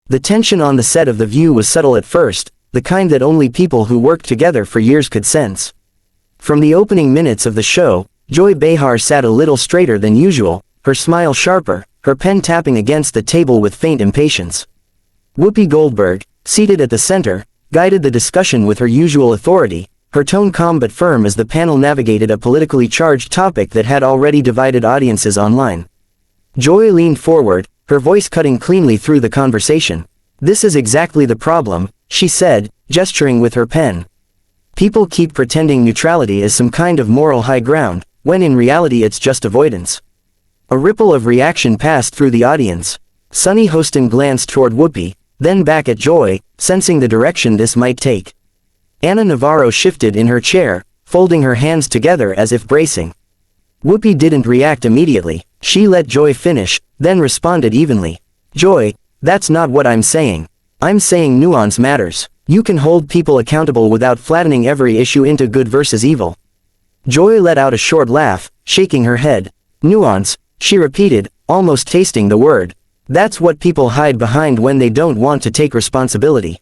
The tension on the set of The View was subtle at first, the kind that only people who worked together for years could sense. From the opening minutes of the show, Joy Behar sat a little straighter than usual, her smile sharper, her pen tapping against the table with faint impatience. Whoopi Goldberg, seated at the center, guided the discussion with her usual authority, her tone calm but firm as the panel navigated a politically charged topic that had already divided audiences online. Joy leaned forward, her voice cutting cleanly through the conversation. "This is exactly the problem," she said, gesturing with her pen. "People keep pretending neutrality is some kind of moral high ground, when in reality it's just avoidance." A ripple of reaction passed through the audience. Sunny Hostin glanced toward Whoopi, then back at Joy, sensing the direction this might take. Anna Navarro shifted in her chair, folding her hands together as if bracing. Whoopi didn't react immediately. She let Joy finish, then responded evenly. "Joy, that's not what I'm saying. I'm saying nuance matters. You can hold people accountable without flattening every issue into good versus evil." Joy let out a short laugh, shaking her head. "Nuance," she repeated, almost tasting the word. "That's what people hide behind when they don't want to take responsibility."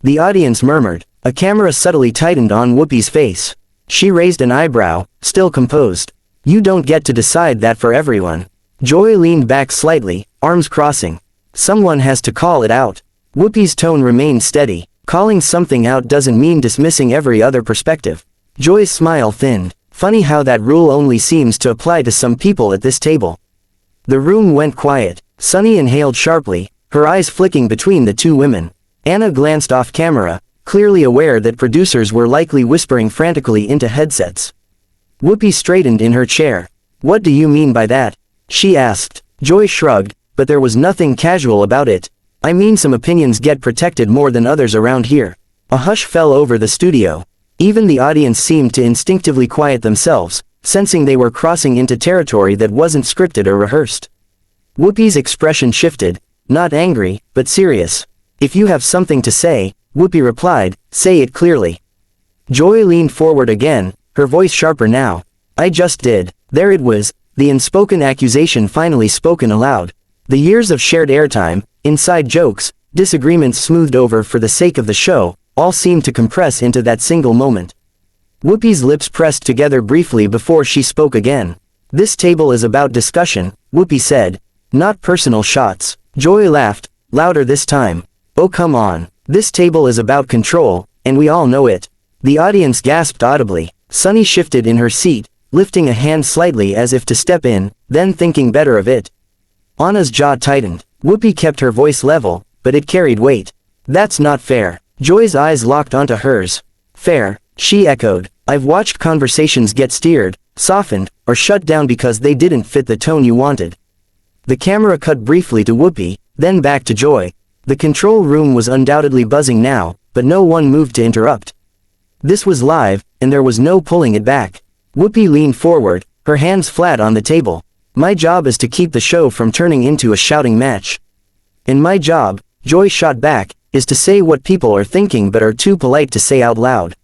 The audience murmured. A camera subtly tightened on Whoopi's face. She raised an eyebrow, still composed. "You don't get to decide that for everyone." Joy leaned back slightly, arms crossing. "Someone has to call it out." Whoopi's tone remained steady. "Calling something out doesn't mean dismissing every other perspective." Joy's smile thinned. "Funny how that rule only seems to apply to some people at this table." The room went quiet. Sunny inhaled sharply, her eyes flicking between the two women. Anna glanced off camera, clearly aware that producers were likely whispering frantically into headsets. Whoopi straightened in her chair. "What do you mean by that?" she asked. Joy shrugged, but there was nothing casual about it. "I mean some opinions get protected more than others around here." A hush fell over the studio. Even the audience seemed to instinctively quiet themselves, sensing they were crossing into territory that wasn't scripted or rehearsed. Whoopi's expression shifted, not angry, but serious. "If you have something to say," Whoopi replied, "say it clearly." Joy leaned forward again, her voice sharper now. "I just did." There it was, the unspoken accusation finally spoken aloud. The years of shared airtime, inside jokes, disagreements smoothed over for the sake of the show, all seemed to compress into that single moment. Whoopi's lips pressed together briefly before she spoke again. "This table is about discussion," Whoopi said. "Not personal shots." Joy laughed, louder this time. "Oh come on. This table is about control, and we all know it." The audience gasped audibly. Sunny shifted in her seat, lifting a hand slightly as if to step in, then thinking better of it. Anna's jaw tightened. Whoopi kept her voice level, but it carried weight. "That's not fair." Joy's eyes locked onto hers. "Fair," she echoed. "I've watched conversations get steered, softened, or shut down because they didn't fit the tone you wanted." The camera cut briefly to Whoopi, then back to Joy. The control room was undoubtedly buzzing now, but no one moved to interrupt. This was live, and there was no pulling it back. Whoopi leaned forward, her hands flat on the table. "My job is to keep the show from turning into a shouting match." "And my job," Joy shot back, "is to say what people are thinking but are too polite to say out loud."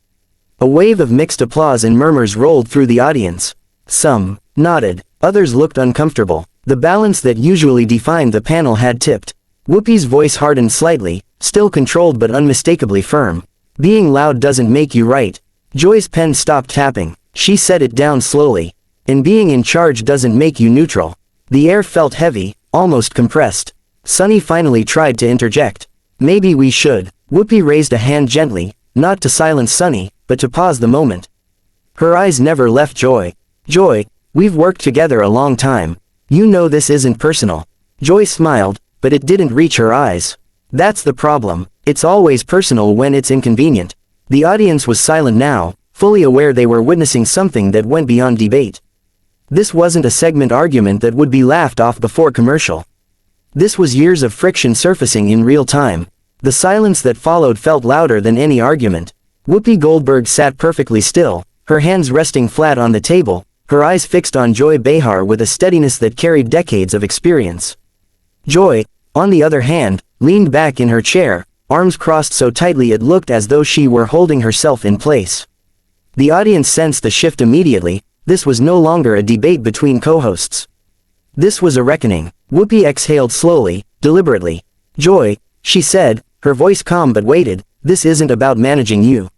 A wave of mixed applause and murmurs rolled through the audience. Some nodded, others looked uncomfortable. The balance that usually defined the panel had tipped. Whoopi's voice hardened slightly, still controlled but unmistakably firm. "Being loud doesn't make you right." Joy's pen stopped tapping. She set it down slowly. "And being in charge doesn't make you neutral." The air felt heavy, almost compressed. Sunny finally tried to interject. "Maybe we should." Whoopi raised a hand gently, not to silence Sunny, but to pause the moment. Her eyes never left Joy. "Joy, we've worked together a long time. You know this isn't personal." Joy smiled, but it didn't reach her eyes. "That's the problem. It's always personal when it's inconvenient." The audience was silent now, fully aware they were witnessing something that went beyond debate. This wasn't a segment argument that would be laughed off before commercial. This was years of friction surfacing in real time. The silence that followed felt louder than any argument. Whoopi Goldberg sat perfectly still, her hands resting flat on the table, her eyes fixed on Joy Behar with a steadiness that carried decades of experience. Joy, on the other hand, leaned back in her chair, arms crossed so tightly it looked as though she were holding herself in place. The audience sensed the shift immediately. This was no longer a debate between co-hosts. This was a reckoning. Whoopi exhaled slowly, deliberately. "Joy, she said, her voice calm but weighted, this isn't about managing you.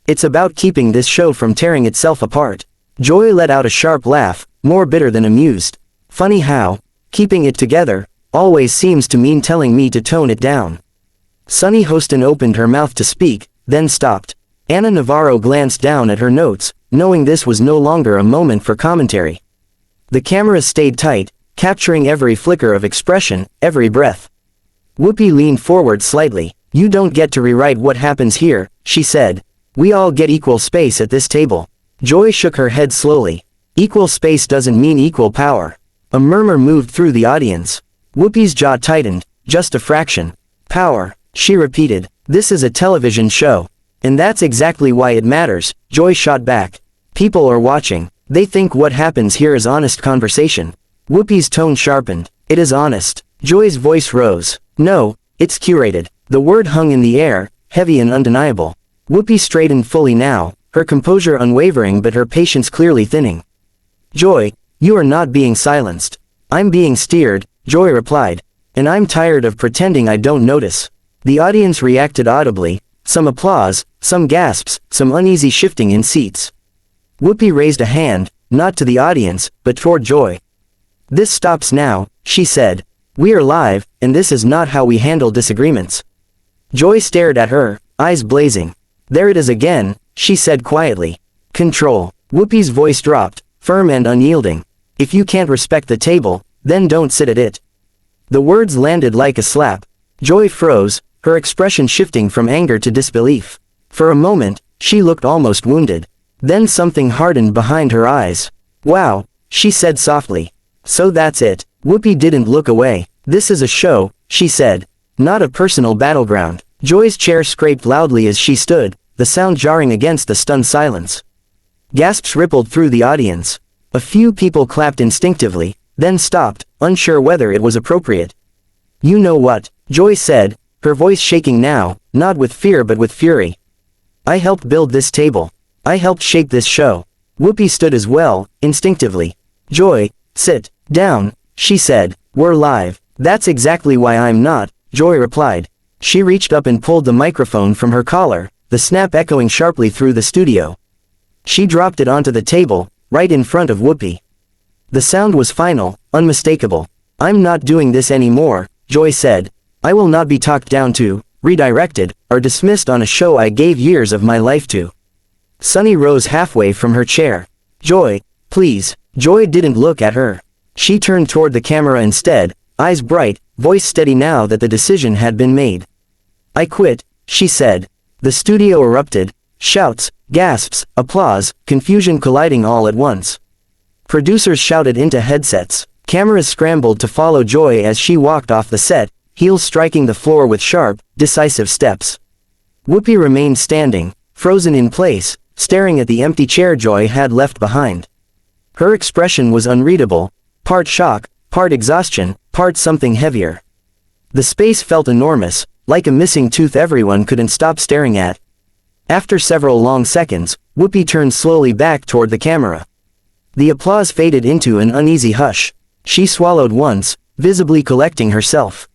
It's about keeping this show from tearing itself apart. Joy let out a sharp laugh, more bitter than amused. Funny how, keeping it together, always seems to mean telling me to tone it down. Sunny Hostin opened her mouth to speak, then stopped. Ana Navarro glanced down at her notes, knowing this was no longer a moment for commentary. The camera stayed tight, capturing every flicker of expression, every breath. Whoopi leaned forward slightly. You don't get to rewrite what happens here, she said. We all get equal space at this table. Joy shook her head slowly. Equal space doesn't mean equal power. A murmur moved through the audience. Whoopi's jaw tightened, just a fraction. Power, she repeated. This is a television show. And that's exactly why it matters, Joy shot back. People are watching. They think what happens here is honest conversation. Whoopi's tone sharpened. It is honest. Joy's voice rose. No, it's curated. The word hung in the air, heavy and undeniable. Whoopi straightened fully now, her composure unwavering but her patience clearly thinning. Joy, you are not being silenced. I'm being steered, Joy replied. And I'm tired of pretending I don't notice. The audience reacted audibly, some applause, some gasps, some uneasy shifting in seats. Whoopi raised a hand, not to the audience, but toward Joy. This stops now, she said. We are live, and this is not how we handle disagreements. Joy stared at her, eyes blazing. There it is again, she said quietly. Control. Whoopi's voice dropped, firm and unyielding. If you can't respect the table, then don't sit at it. The words landed like a slap. Joy froze, her expression shifting from anger to disbelief. For a moment, she looked almost wounded. Then something hardened behind her eyes. Wow, she said softly. So that's it. Whoopi didn't look away. This is a show, she said. Not a personal battleground. Joy's chair scraped loudly as she stood, the sound jarring against the stunned silence. Gasps rippled through the audience. A few people clapped instinctively, then stopped, unsure whether it was appropriate. You know what, Joy said, her voice shaking now, not with fear but with fury. I helped build this table. I helped shape this show. Whoopi stood as well, instinctively. Joy, sit down, she said. We're live. That's exactly why I'm not, Joy replied. She reached up and pulled the microphone from her collar, the snap echoing sharply through the studio. She dropped it onto the table, right in front of Whoopi. The sound was final, unmistakable. I'm not doing this anymore, Joy said. I will not be talked down to, redirected, or dismissed on a show I gave years of my life to. Sunny rose halfway from her chair. Joy, please. Joy didn't look at her. She turned toward the camera instead, eyes bright, voice steady now that the decision had been made. I quit, she said. The studio erupted. Shouts, gasps, applause, confusion colliding all at once. Producers shouted into headsets. Cameras scrambled to follow Joy as she walked off the set, heels striking the floor with sharp, decisive steps. Whoopi remained standing, frozen in place, staring at the empty chair Joy had left behind. Her expression was unreadable, part shock, part exhaustion, part something heavier. The space felt enormous, like a missing tooth everyone couldn't stop staring at. After several long seconds, Whoopi turned slowly back toward the camera. The applause faded into an uneasy hush. She swallowed once, visibly collecting herself.